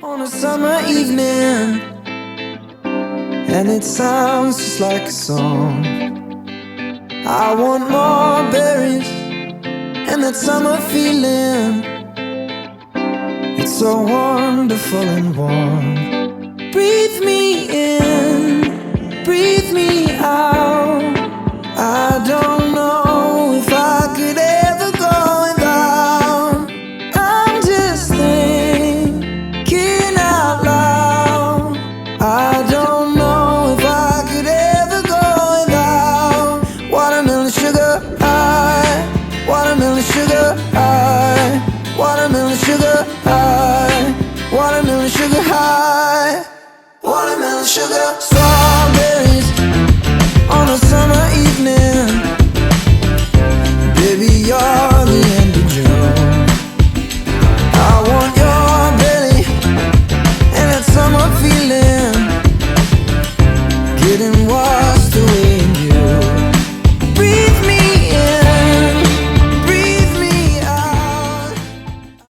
On a summer evening, and it sounds just like a song. I want more berries and that summer feeling. It's so wonderful and warm. Breathe me in, breathe me out. I don't know if I could ever go without. I'm just thinking out loud. I don't know if I could ever go without watermelon sugar high, watermelon sugar high, watermelon sugar high, watermelon sugar high, watermelon sugar.